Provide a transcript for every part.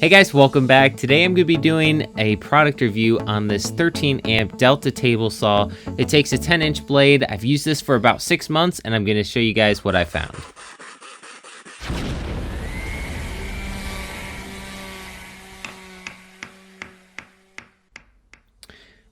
Hey guys, welcome back. Today I'm going to be doing a product review on this 13 amp Delta table saw. It takes a 10-inch blade. I've used this for about 6 months and I'm going to show you guys what I found.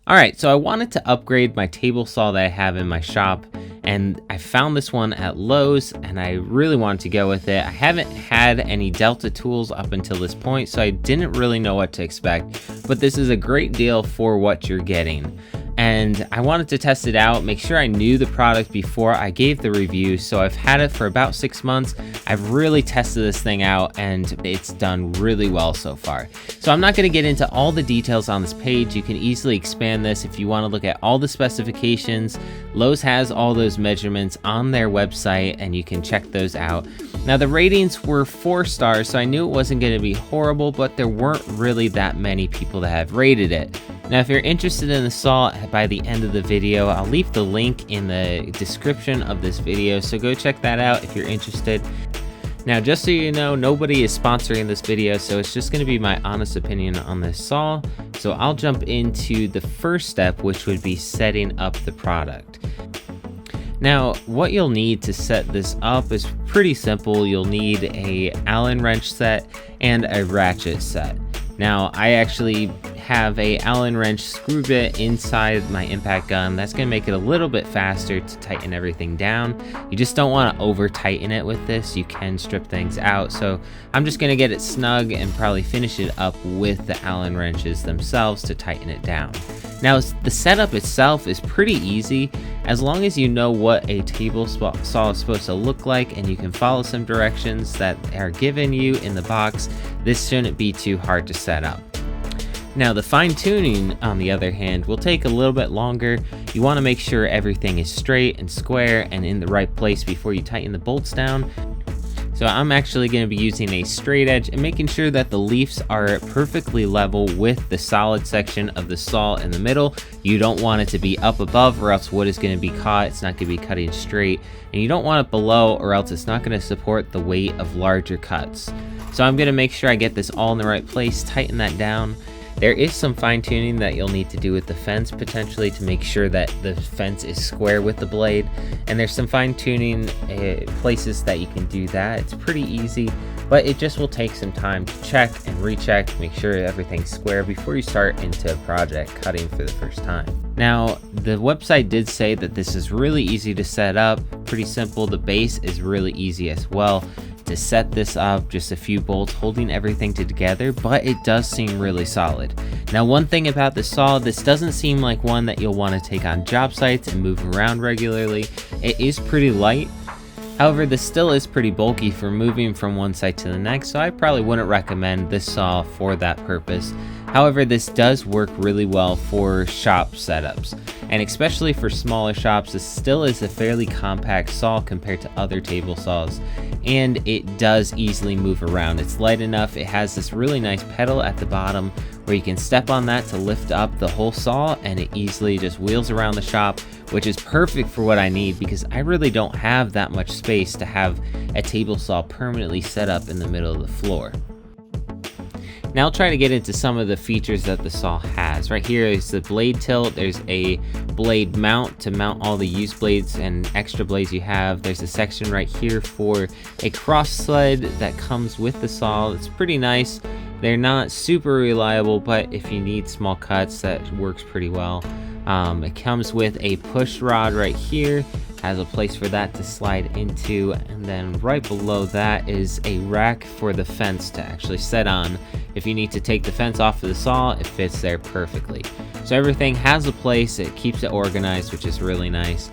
Alright, so I wanted to upgrade my table saw that I have in my shop, and I found this one at Lowe's and I really wanted to go with it. I haven't had any Delta tools up until this point, so I didn't really know what to expect, but this is a great deal for what you're getting. And I wanted to test it out, make sure I knew the product before I gave the review. So I've had it for about 6 months. I've really tested this thing out and it's done really well so far. So I'm not going to get into all the details on this page. You can easily expand this if you want to look at all the specifications. Lowe's has all those measurements on their website and you can check those out. Now the ratings were 4 stars, so I knew it wasn't going to be horrible, but there weren't really that many people that have rated it. Now if you're interested in the saw by the end of the video, I'll leave the link in the description of this video, so go check that out if you're interested. Now just so you know, nobody is sponsoring this video, so it's just going to be my honest opinion on this saw. So I'll jump into the first step, which would be setting up the product. Now, what you'll need to set this up is pretty simple. You'll need a Allen wrench set and a ratchet set. Now, I actually have a Allen wrench screw bit inside my impact gun. That's going to make it a little bit faster to tighten everything down. You just don't want to over tighten it with this. You can strip things out. So I'm just going to get it snug and probably finish it up with the Allen wrenches themselves to tighten it down. Now, the setup itself is pretty easy as long as you know what a table saw is supposed to look like and you can follow some directions that are given you in the box. This shouldn't be too hard to set up. Now, the fine tuning, on the other hand, will take a little bit longer. You want to make sure everything is straight and square and in the right place before you tighten the bolts down. So I'm actually going to be using a straight edge and making sure that the leaves are perfectly level with the solid section of the saw in the middle. You don't want it to be up above or else wood is going to be caught. It's not going to be cutting straight. And you don't want it below or else it's not going to support the weight of larger cuts. So I'm going to make sure I get this all in the right place, tighten that down. There is some fine tuning that you'll need to do with the fence potentially to make sure that the fence is square with the blade. And there's some fine tuning places that you can do that. It's pretty easy, but it just will take some time to check and recheck, make sure everything's square before you start into a project cutting for the first time. Now, the website did say that this is really easy to set up, pretty simple. The base is really easy as well. To set this up, just a few bolts holding everything together, but it does seem really solid. Now, one thing about the saw, this doesn't seem like one that you'll want to take on job sites and move around regularly. It is pretty light. However, this still is pretty bulky for moving from one site to the next, so I probably wouldn't recommend this saw for that purpose. However, this does work really well for shop setups, and especially for smaller shops, this still is a fairly compact saw compared to other table saws, and it does easily move around. It's light enough. It has this really nice pedal at the bottom where you can step on that to lift up the whole saw, and it easily just wheels around the shop, which is perfect for what I need because I really don't have that much space to have a table saw permanently set up in the middle of the floor. Now I'll try to get into some of the features that the saw has. Right here is the blade tilt. There's a blade mount to mount all the used blades and extra blades you have. There's a section right here for a cross sled that comes with the saw. It's pretty nice. They're not super reliable, but if you need small cuts, that works pretty well. It comes with a push rod right here, has a place for that to slide into, and then right below that is a rack for the fence to actually set on. If you need to take the fence off of the saw, it fits there perfectly. So everything has a place, it keeps it organized, which is really nice.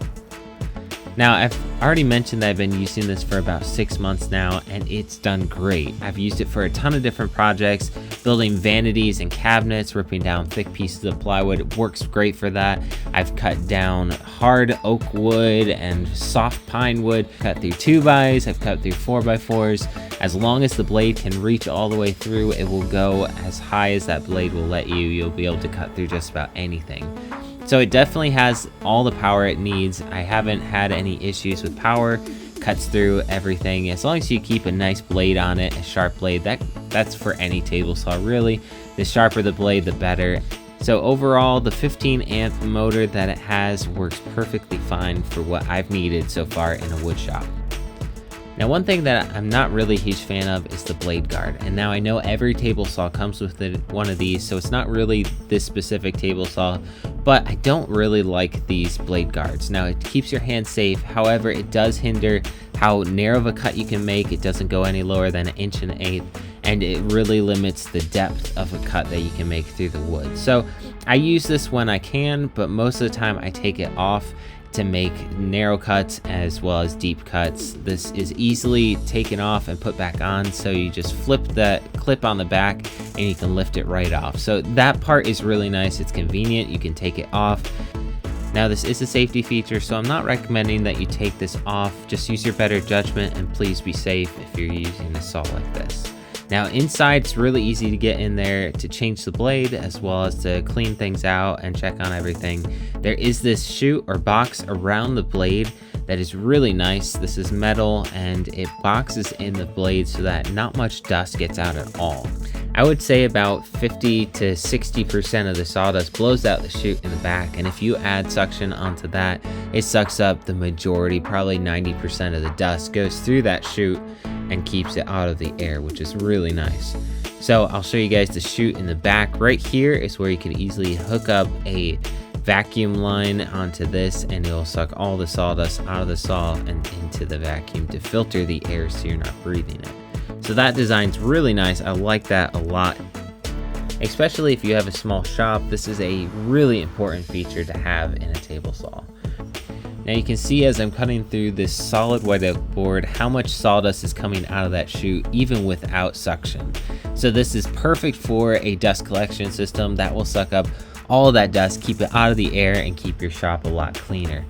Now, I've already mentioned that I've been using this for about 6 months now, and it's done great. I've used it for a ton of different projects, building vanities and cabinets, ripping down thick pieces of plywood. It works great for that. I've cut down hard oak wood and soft pine wood, cut through 2x, I've cut through 4x4s. As long as the blade can reach all the way through, it will go as high as that blade will let you. You'll be able to cut through just about anything. So it definitely has all the power it needs. I haven't had any issues with power cuts through everything. As long as you keep a nice blade on it, a sharp blade, that's for any table saw really. The sharper the blade, the better. So overall, the 15 amp motor that it has works perfectly fine for what I've needed so far in a wood shop. Now, one thing that I'm not really a huge fan of is the blade guard. And now I know every table saw comes with one of these, so it's not really this specific table saw, but I don't really like these blade guards. Now, it keeps your hand safe. However, it does hinder how narrow of a cut you can make. It doesn't go any lower than 1 1/8 inches, and it really limits the depth of a cut that you can make through the wood. So I use this when I can, but most of the time I take it off to make narrow cuts as well as deep cuts. This is easily taken off and put back on, so you just flip that clip on the back and you can lift it right off. So that part is really nice. It's convenient. You can take it off. Now, this is a safety feature, so I'm not recommending that you take this off. Just use your better judgment and please be safe if you're using a saw like this. Now, inside, it's really easy to get in there to change the blade as well as to clean things out and check on everything. There is this chute or box around the blade that is really nice. This is metal and it boxes in the blade so that not much dust gets out at all. I would say about 50 to 60% of the sawdust blows out the chute in the back, and if you add suction onto that, it sucks up the majority, probably 90% of the dust goes through that chute and keeps it out of the air, which is really nice. So I'll show you guys the chute in the back. Right here is where you can easily hook up a vacuum line onto this, and it'll suck all the sawdust out of the saw and into the vacuum to filter the air so you're not breathing it. So that design's really nice. I like that a lot. Especially if you have a small shop, this is a really important feature to have in a table saw. Now you can see as I'm cutting through this solid white oak board how much sawdust is coming out of that chute even without suction. So this is perfect for a dust collection system that will suck up all of that dust, keep it out of the air, and keep your shop a lot cleaner.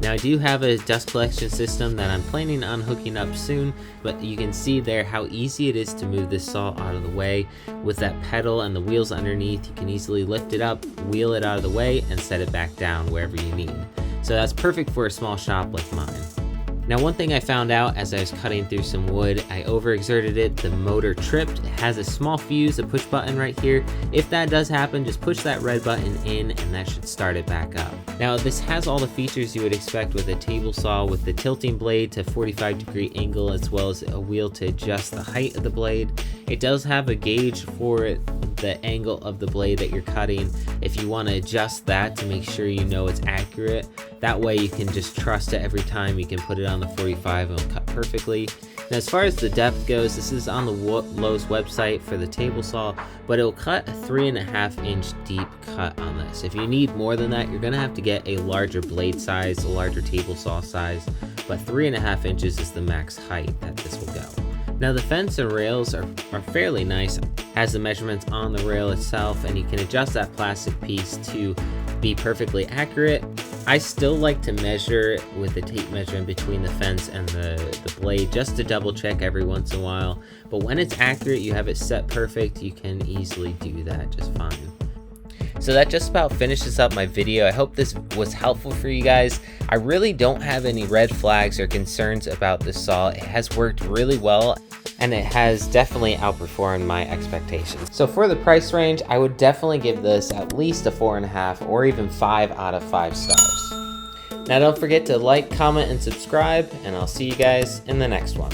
Now I do have a dust collection system that I'm planning on hooking up soon, but you can see there how easy it is to move this saw out of the way. With that pedal and the wheels underneath, you can easily lift it up, wheel it out of the way, and set it back down wherever you need. So that's perfect for a small shop like mine. Now, one thing I found out as I was cutting through some wood, I overexerted it, the motor tripped. It has a small fuse, a push button right here. If that does happen, just push that red button in and that should start it back up. Now, this has all the features you would expect with a table saw, with the tilting blade to 45-degree angle, as well as a wheel to adjust the height of the blade. It does have a gauge for the angle of the blade that you're cutting. If you want to adjust that to make sure you know it's accurate, that way you can just trust it every time. You can put it on the 45 and it'll cut perfectly. Now, as far as the depth goes, this is on the Lowe's website for the table saw, but it'll cut a 3.5-inch deep cut on this. If you need more than that, you're gonna have to get a larger blade size, a larger table saw size, but 3.5 inches is the max height that this will go. Now, the fence and rails are fairly nice. Has the measurements on the rail itself, and you can adjust that plastic piece to be perfectly accurate. I still like to measure with the tape measure in between the fence and the blade just to double check every once in a while. But when it's accurate, you have it set perfect, you can easily do that just fine. So that just about finishes up my video. I hope this was helpful for you guys. I really don't have any red flags or concerns about this saw. It has worked really well, and it has definitely outperformed my expectations. So for the price range, I would definitely give this at least a 4.5 or even 5 out of 5 stars. Now don't forget to like, comment, and subscribe, and I'll see you guys in the next one.